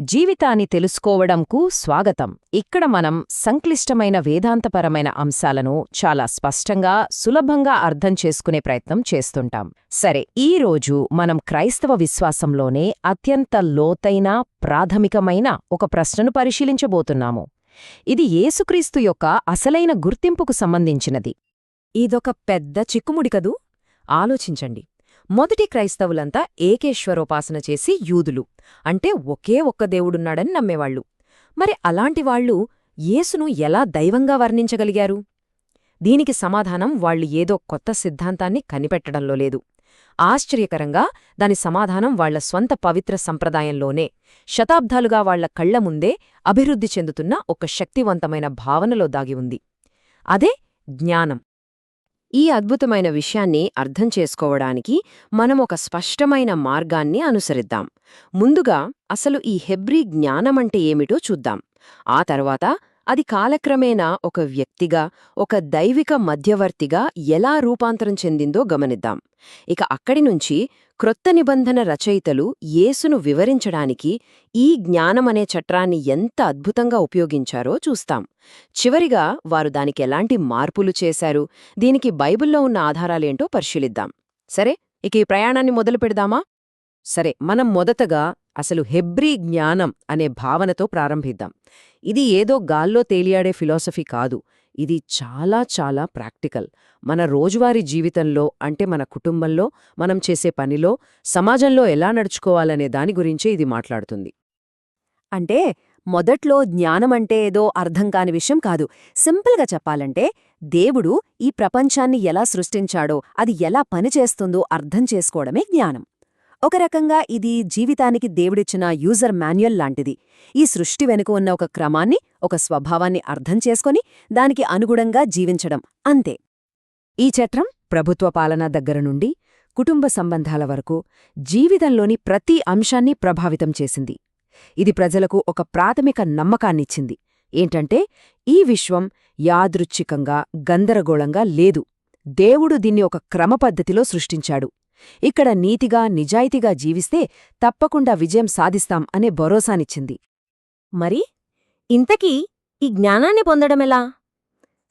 జీవితాన్ని తెలుసుకోవడంకు స్వాగతం. ఇక్కడ మనం సంక్లిష్టమైన వేదాంతపరమైన అంశాలను చాలా స్పష్టంగా సులభంగా అర్థం చేసుకునే ప్రయత్నం చేస్తుంటాం. సరే, ఈ రోజు మనం క్రైస్తవ విశ్వాసంలోనే అత్యంత లోతైన ప్రాథమికమైన ఒక ప్రశ్నను పరిశీలించబోతున్నాము. ఇది యేసుక్రీస్తు యొక్క అసలైన గుర్తింపుకు సంబంధించినది. ఇదొక పెద్ద చిక్కుముడి కదూ. ఆలోచించండి. మొదటి క్రైస్తవులంతా ఏకేశ్వరోపాసన చేసి యూదులు, అంటే ఒకే ఒక్క దేవుడున్నాడని నమ్మేవాళ్లు. మరి అలాంటివాళ్లు యేసును ఎలా దైవంగా వర్ణించగలిగారు? దీనికి సమాధానం వాళ్లు ఏదో కొత్త సిద్ధాంతాన్ని కనిపెట్టడంలో లేదు. ఆశ్చర్యకరంగా దాని సమాధానం వాళ్ల స్వంత పవిత్ర సంప్రదాయంలోనే, శతాబ్దాలుగా వాళ్ల కళ్ల ముందే అభివృద్ధి చెందుతున్న ఒక శక్తివంతమైన భావనలో దాగి ఉంది. అదే జ్ఞానం. ఈ అద్భుతమైన విషయాన్ని అర్థం చేసుకోవడానికి మనం ఒక స్పష్టమైన మార్గాన్ని అనుసరిద్దాం. ముందుగా అసలు ఈ హెబ్రీ జ్ఞానమంటే ఏమిటో చూద్దాం. ఆ తర్వాత అది కాలక్రమేణా ఒక వ్యక్తిగా, ఒక దైవిక మధ్యవర్తిగా ఎలా రూపాంతరం చెందిందో గమనిద్దాం. ఇక అక్కడి నుంచి క్రొత్త నిబంధన రచయితలు యేసును వివరించడానికి ఈ జ్ఞానమనే చట్రాన్ని ఎంత అద్భుతంగా ఉపయోగించారో చూస్తాం. చివరిగా వారు దానికి ఎలాంటి మార్పులు చేశారు, దీనికి బైబిల్లో ఉన్న ఆధారాలేంటో పరిశీలిద్దాం. సరే, ఇక ఈ ప్రయాణాన్ని మొదలు పెడదామా? సరే, మనం మొదటగా అసలు హెబ్రీ జ్ఞానం అనే భావనతో ప్రారంభిద్దాం. ఇది ఏదో గాల్లో తేలియాడే ఫిలాసఫీ కాదు. ఇది చాలా చాలా ప్రాక్టికల్. మన రోజువారీ జీవితంలో, అంటే మన కుటుంబంలో, మనం చేసే పనిలో, సమాజంలో ఎలా నడుచుకోవాలనే దాని గురించే ఇది మాట్లాడుతుంది. అంటే మొదట్లో జ్ఞానమంటే ఏదో అర్థం కాని విషయం కాదు. సింపుల్గా చెప్పాలంటే, దేవుడు ఈ ప్రపంచాన్ని ఎలా సృష్టించాడో, అది ఎలా పనిచేస్తుందో అర్థం చేసుకోవడమే జ్ఞానం. ఒక రకంగా ఇది జీవితానికి దేవుడిచ్చిన యూజర్ మాన్యువల్ లాంటిది. ఈ సృష్టి వెనుక ఉన్న ఒక క్రమాన్ని, ఒక స్వభావాన్ని అర్థం చేసుకొని దానికి అనుగుణంగా జీవించడం, అంతే. ఈ చట్రం ప్రభుత్వ పాలన దగ్గర నుండి కుటుంబ సంబంధాల వరకు జీవితంలోని ప్రతి అంశాన్ని ప్రభావితం చేసింది. ఇది ప్రజలకు ఒక ప్రాథమిక నమ్మకాన్నిచ్చింది. ఏంటంటే, ఈ విశ్వం యాదృచ్ఛికంగా, గందరగోళంగా లేదు. దేవుడు దీన్ని ఒక క్రమపద్ధతిలో సృష్టించాడు. ఇక్కడ నీతిగా, నిజాయితీగా జీవిస్తే తప్పకుండా విజయం సాధిస్తాం అనే భరోసానిచ్చింది. మరి ఇంతకీ ఈ జ్ఞానాన్ని పొందడమెలా?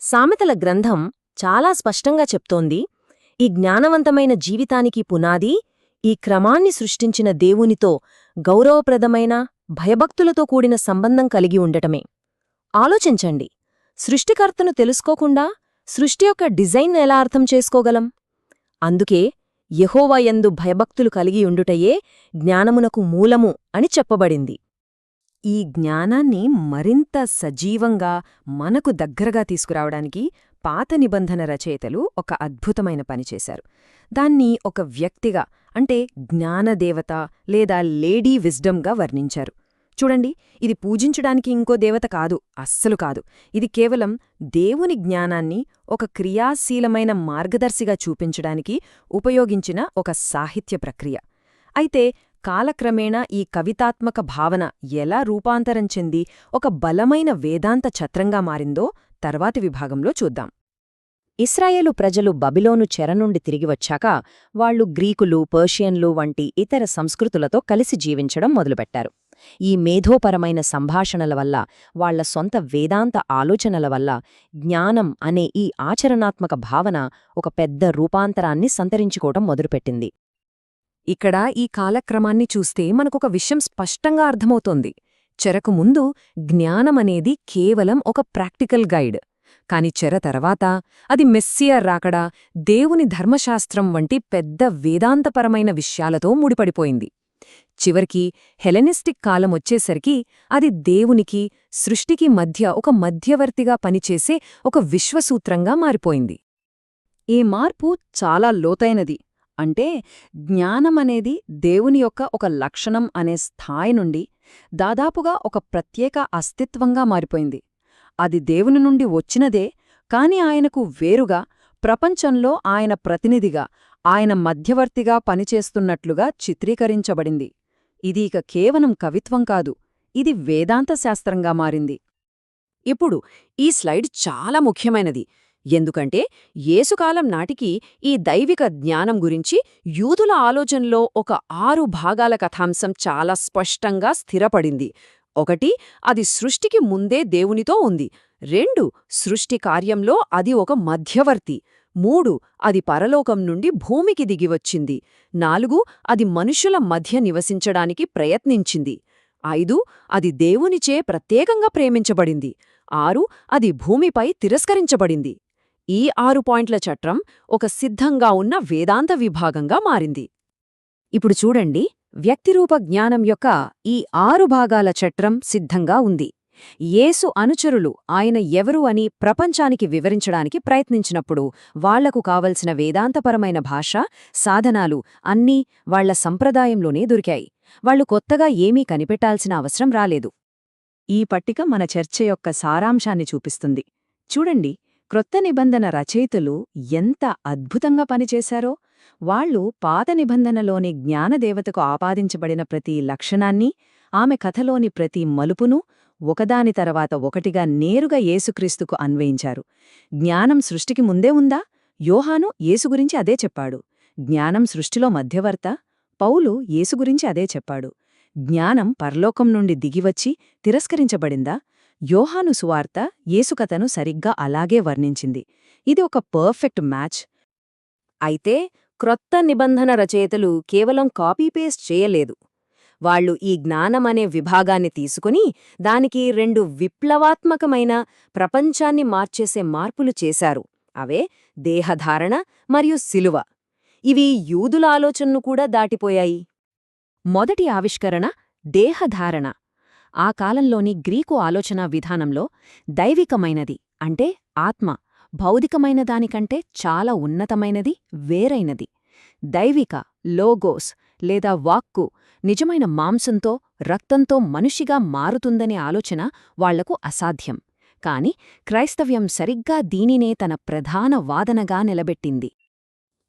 సామెతల గ్రంథం చాలా స్పష్టంగా చెప్తోంది, ఈ జ్ఞానవంతమైన జీవితానికి పునాది ఈ క్రమాన్ని సృష్టించిన దేవునితో గౌరవప్రదమైన, భయభక్తులతో కూడిన సంబంధం కలిగి ఉండటమే. ఆలోచించండి, సృష్టికర్తను తెలుసుకోకుండా సృష్టి యొక్క డిజైన్ ఎలా అర్థం చేసుకోగలం? అందుకే యెహోవా యందు భయభక్తులు కలిగియుండుటయే జ్ఞానమునకు మూలము అని చెప్పబడింది. ఈ జ్ఞానాన్ని మరింత సజీవంగా, మనకు దగ్గరగా తీసుకురావడానికి పాత నిబంధన రచయితలు ఒక అద్భుతమైన పనిచేశారు. దాన్ని ఒక వ్యక్తిగా, అంటే జ్ఞానదేవత లేదా లేడీ విజ్డమ్గా వర్ణించారు. చూడండి, ఇది పూజించడానికి ఇంకో దేవత కాదు, అస్సలు కాదు. ఇది కేవలం దేవుని జ్ఞానాన్ని ఒక క్రియాశీలమైన మార్గదర్శిగా చూపించడానికి ఉపయోగించిన ఒక సాహిత్య ప్రక్రియ. అయితే కాలక్రమేణా ఈ కవితాత్మక భావన ఎలా రూపాంతరం చెంది ఒక బలమైన వేదాంత ఛత్రంగా మారిందో తర్వాతి విభాగంలో చూద్దాం. ఇశ్రాయేలు ప్రజలు బబిలోను చెర నుండి తిరిగివచ్చాక వాళ్లు గ్రీకులు, పర్షియన్లు వంటి ఇతర సంస్కృతులతో కలిసి జీవించడం మొదలుపెట్టారు. ఈ మేధోపరమైన సంభాషణల వల్ల, వాళ్ల సొంత వేదాంత ఆలోచనల వల్ల జ్ఞానం అనే ఈ ఆచరణాత్మక భావన ఒక పెద్ద రూపాంతరాన్ని సంతరించుకోవటం మొదలుపెట్టింది. ఇక్కడ ఈ కాలక్రమాన్ని చూస్తే మనకొక విషయం స్పష్టంగా అర్థమవుతోంది. చెరకు ముందు జ్ఞానమనేది కేవలం ఒక ప్రాక్టికల్ గైడ్. కాని చెర తర్వాత అది మెస్సియా రాకడా, దేవుని ధర్మశాస్త్రం వంటి పెద్ద వేదాంతపరమైన విషయాలతో ముడిపడిపోయింది. చివరికి హెలెనిస్టిక్ కాలమొచ్చేసరికి అది దేవునికి, సృష్టికి మధ్య ఒక మధ్యవర్తిగా పనిచేసే ఒక విశ్వసూత్రంగా మారిపోయింది. ఈ మార్పు చాలా లోతైనది. అంటే జ్ఞానమనేది దేవుని యొక్క ఒక లక్షణం అనే స్థాయి నుండి దాదాపుగా ఒక ప్రత్యేక అస్తిత్వంగా మారిపోయింది. అది దేవుని నుండి వచ్చినదే, కాని ఆయనకు వేరుగా, ప్రపంచంలో ఆయన ప్రతినిధిగా, ఆయన మధ్యవర్తిగా పనిచేస్తున్నట్లుగా చిత్రీకరించబడింది. ఇది ఇక కేవలం కవిత్వం కాదు, ఇది వేదాంత శాస్త్రంగా మారింది. ఇప్పుడు ఈ స్లైడ్ చాలా ముఖ్యమైనది. ఎందుకంటే యేసుకాలం నాటికి ఈ దైవిక జ్ఞానం గురించి యూదుల ఆలోచనలో ఒక 6 భాగాల కథాంశం చాలా స్పష్టంగా స్థిరపడింది. 1 అది సృష్టికి ముందే దేవునితో ఉంది. 2 సృష్టి కార్యంలో అది ఒక మధ్యవర్తి. 3 అది పరలోకం నుండి భూమికి దిగివచ్చింది. 4 అది మనుషుల మధ్య నివసించడానికి ప్రయత్నించింది. 5 అది దేవునిచే ప్రత్యేకంగా ప్రేమించబడింది. 6 అది భూమిపై తిరస్కరించబడింది. ఈ 6 పాయింట్ల చట్రం ఒక సిద్ధంగా ఉన్న వేదాంత విభాగంగా మారింది. ఇప్పుడు చూడండి, వ్యక్తిరూప జ్ఞానం యొక్క ఈ 6 భాగాల చట్రం సిద్ధంగా ఉంది. యేసు అనుచరులు ఆయన ఎవరు అని ప్రపంచానికి వివరించడానికి ప్రయత్నించినప్పుడు వాళ్లకు కావలసిన వేదాంతపరమైన భాష, సాధనాలు అన్నీ వాళ్ల సంప్రదాయంలోనే దొరికాయి. వాళ్లు కొత్తగా ఏమీ కనిపెట్టాల్సిన అవసరం రాలేదు. ఈ పట్టిక మన చర్చ యొక్క సారాంశాన్ని చూపిస్తుంది. చూడండి, క్రొత్త నిబంధన రచయితలు ఎంత అద్భుతంగా పనిచేశారో. వాళ్లు పాత నిబంధనలోని జ్ఞానదేవతకు ఆపాదించబడిన ప్రతి లక్షణాన్ని, ఆమె కథలోని ప్రతి మలుపును ఒకదాని తర్వాత ఒకటిగా నేరుగా యేసుక్రీస్తుకు అన్వయించారు. జ్ఞానం సృష్టికి ముందే ఉందా? యోహాను యేసు గురించి అదే చెప్పాడు. జ్ఞానం సృష్టిలో మధ్యవర్త? పౌలు యేసు గురించి అదే చెప్పాడు. జ్ఞానం పరలోకం నుండి దిగివచ్చి తిరస్కరించబడిందా? యోహాను సువార్త యేసుకథను సరిగ్గా అలాగే వర్ణించింది. ఇది ఒక పర్ఫెక్ట్ మ్యాచ్. అయితే క్రొత్త నిబంధన రచయితలు కేవలం కాపీపేస్ట్ చేయలేదు. వాళ్లు ఈ జ్ఞానమనే విభాగాన్ని తీసుకుని దానికి 2 విప్లవాత్మకమైన, ప్రపంచాన్ని మార్చేసే మార్పులు చేశారు. అవే దేహధారణ మరియు శిలువ. ఇవి యూదుల ఆలోచనను కూడా దాటిపోయాయి. మొదటి ఆవిష్కరణ దేహధారణ. ఆ కాలంలోని గ్రీకు ఆలోచనా విధానంలో దైవికమైనది అంటే ఆత్మ, భౌతికమైన దానికంటే చాలా ఉన్నతమైనది, వేరైనది. దైవిక లోగోస్ లేదా వాక్కు నిజమైన మాంసంతో, రక్తంతో మనిషిగా మారుతుందనే ఆలోచన వాళ్లకు అసాధ్యం. కాని క్రైస్తవ్యం సరిగ్గా దీనినే తన ప్రధాన వాదనగా నిలబెట్టింది.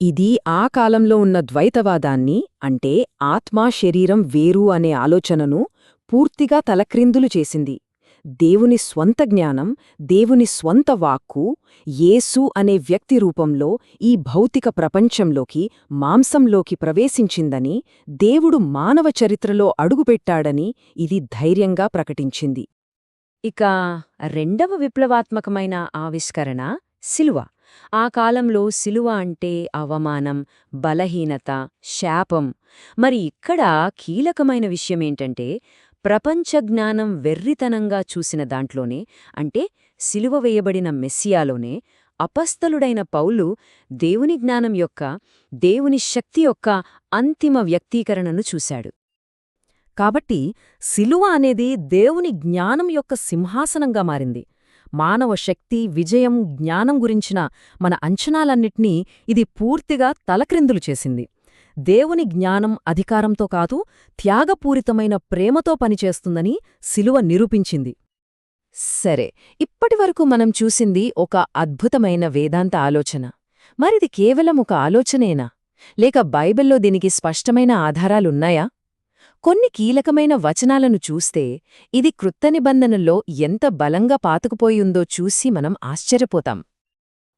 ఇది ఆ కాలంలో ఉన్న ద్వైతవాదాన్ని, అంటే ఆత్మా శరీరం వేరు అనే ఆలోచనను పూర్తిగా తలక్రిందులు చేసింది. దేవుని స్వంత జ్ఞానం, దేవుని స్వంత వాక్కు యేసు అనే వ్యక్తి రూపంలో ఈ భౌతిక ప్రపంచంలోకి, మాంసంలోకి ప్రవేశించిందని, దేవుడు మానవ చరిత్రలో అడుగుపెట్టాడని ఇది ధైర్యంగా ప్రకటించింది. ఇక రెండవ విప్లవాత్మకమైన ఆవిష్కరణ శిలువ. ఆ కాలంలో శిలువ అంటే అవమానం, బలహీనత, శాపం. మరి ఇక్కడ కీలకమైన విషయమేంటంటే, ప్రపంచ జ్ఞానం వెర్రితనంగా చూసిన దాంట్లోనే, అంటే శిలువ వేయబడిన మెస్సియాలోనే అపస్తలుడైన పౌలు దేవుని జ్ఞానం యొక్క, దేవుని శక్తి యొక్క అంతిమ వ్యక్తీకరణను చూశాడు. కాబట్టి శిలువ అనేది దేవుని జ్ఞానం యొక్క సింహాసనంగా మారింది. మానవ శక్తి, విజయం, జ్ఞానం గురించిన మన అంచనాలన్నిటినీ ఇది పూర్తిగా తలక్రిందులు చేసింది. దేవుని జ్ఞానం అధికారంతో కాదు, త్యాగపూరితమైన ప్రేమతో పనిచేస్తుందని శిలువ నిరూపించింది. సరే, ఇప్పటివరకు మనం చూసింది ఒక అద్భుతమైన వేదాంత ఆలోచన. మరిది కేవలం ఒక ఆలోచనేనా? లేక బైబిల్లో దీనికి స్పష్టమైన ఆధారాలున్నాయా? కొన్ని కీలకమైన వచనాలను చూస్తే ఇది క్రొత్త నిబంధనల్లో ఎంత బలంగా పాతుకుపోయిందో చూసి మనం ఆశ్చర్యపోతాం.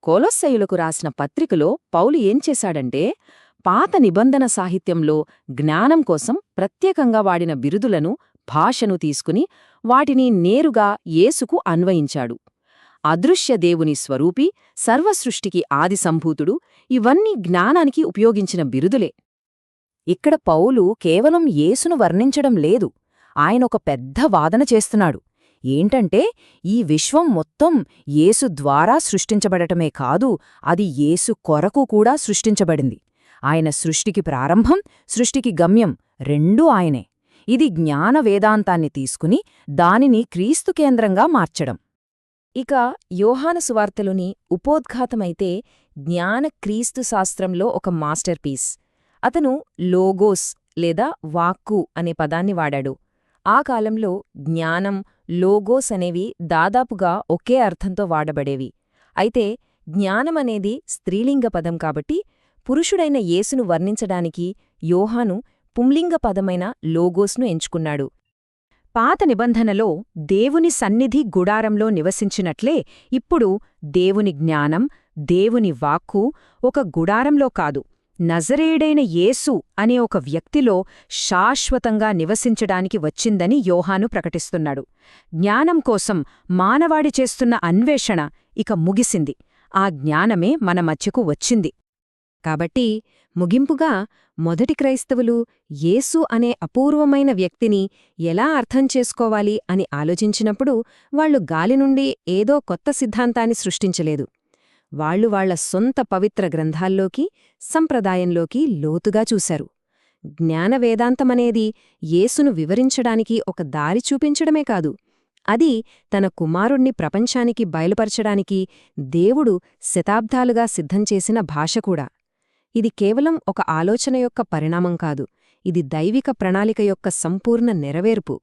కొలొస్సయులకు రాసిన పత్రికలో పౌలు ఏం చేశాడంటే, పాత నిబంధన సాహిత్యంలో జ్ఞానం కోసం ప్రత్యేకంగా వాడిన బిరుదులను, భాషను తీసుకుని వాటిని నేరుగా యేసుకు అన్వయించాడు. అదృశ్య దేవుని స్వరూపి, సర్వసృష్టికి ఆది సంభూతుడు, ఇవన్నీ జ్ఞానానికి ఉపయోగించిన బిరుదులే. ఇక్కడ పౌలు కేవలం యేసును వర్ణించడం లేదు, ఆయనొక పెద్ద వాదన చేస్తున్నాడు. ఏంటంటే, ఈ విశ్వం మొత్తం యేసు ద్వారా సృష్టించబడటమే కాదు, అది యేసు కొరకు కూడా సృష్టించబడింది. ఆయన సృష్టికి ప్రారంభం, సృష్టికి గమ్యం రెండూ ఆయనే. ఇది జ్ఞాన వేదాంతాన్ని తీసుకుని దానిని క్రీస్తు కేంద్రంగా మార్చడం. ఇక యోహాను సువార్తలోని ఉపోద్ఘాతమైతే జ్ఞాన క్రీస్తు శాస్త్రంలో ఒక మాస్టర్ పీస్. అతను లోగోస్ లేదా వాక్కు అనే పదాన్ని వాడాడు. ఆ కాలంలో జ్ఞానం, లోగోస్ అనేవి దాదాపుగా ఒకే అర్థంతో వాడబడేవి. అయితే జ్ఞానమనేది స్త్రీలింగ పదం కాబట్టి పురుషుడైన యేసును వర్ణించడానికి యోహాను పుంలింగ పదమైన లోగోస్ను ఎంచుకున్నాడు. పాత నిబంధనలో దేవుని సన్నిధి గుడారంలో నివసించినట్లే ఇప్పుడు దేవుని జ్ఞానం, దేవుని వాక్కు ఒక గుడారంలో కాదు, నజరేయుడైన యేసు అనే ఒక వ్యక్తిలో శాశ్వతంగా నివసించడానికి వచ్చిందని యోహాను ప్రకటిస్తున్నాడు. జ్ఞానం కోసం మానవాడి చేస్తున్న అన్వేషణ ఇక ముగిసింది. ఆ జ్ఞానమే మన మధ్యకు వచ్చింది. కాబట్టి ముగింపుగా మొదటి క్రైస్తవులు యేసు అనే అపూర్వమైన వ్యక్తిని ఎలా అర్థం చేసుకోవాలి అని ఆలోచించినప్పుడు వాళ్ళు గాలి నుండి ఏదో కొత్త సిద్ధాంతాన్ని సృష్టించలేదు. వాళ్ళు వాళ్ల సొంత పవిత్ర గ్రంథాల్లోకి, సంప్రదాయంలోకి లోతుగా చూశారు. జ్ఞాన వేదాంతమనేది యేసును వివరించడానికి ఒక దారి చూపించడమే కాదు, అది తన కుమారుణ్ణి ప్రపంచానికి బయలుపరచడానికి దేవుడు శతాబ్దాలుగా సిద్ధం చేసిన భాష కూడా. ఇది కేవలం ఒక ఆలోచన యొక్క పరిణామం కాదు, ఇది దైవిక ప్రణాళిక యొక్క సంపూర్ణ నెరవేర్పు.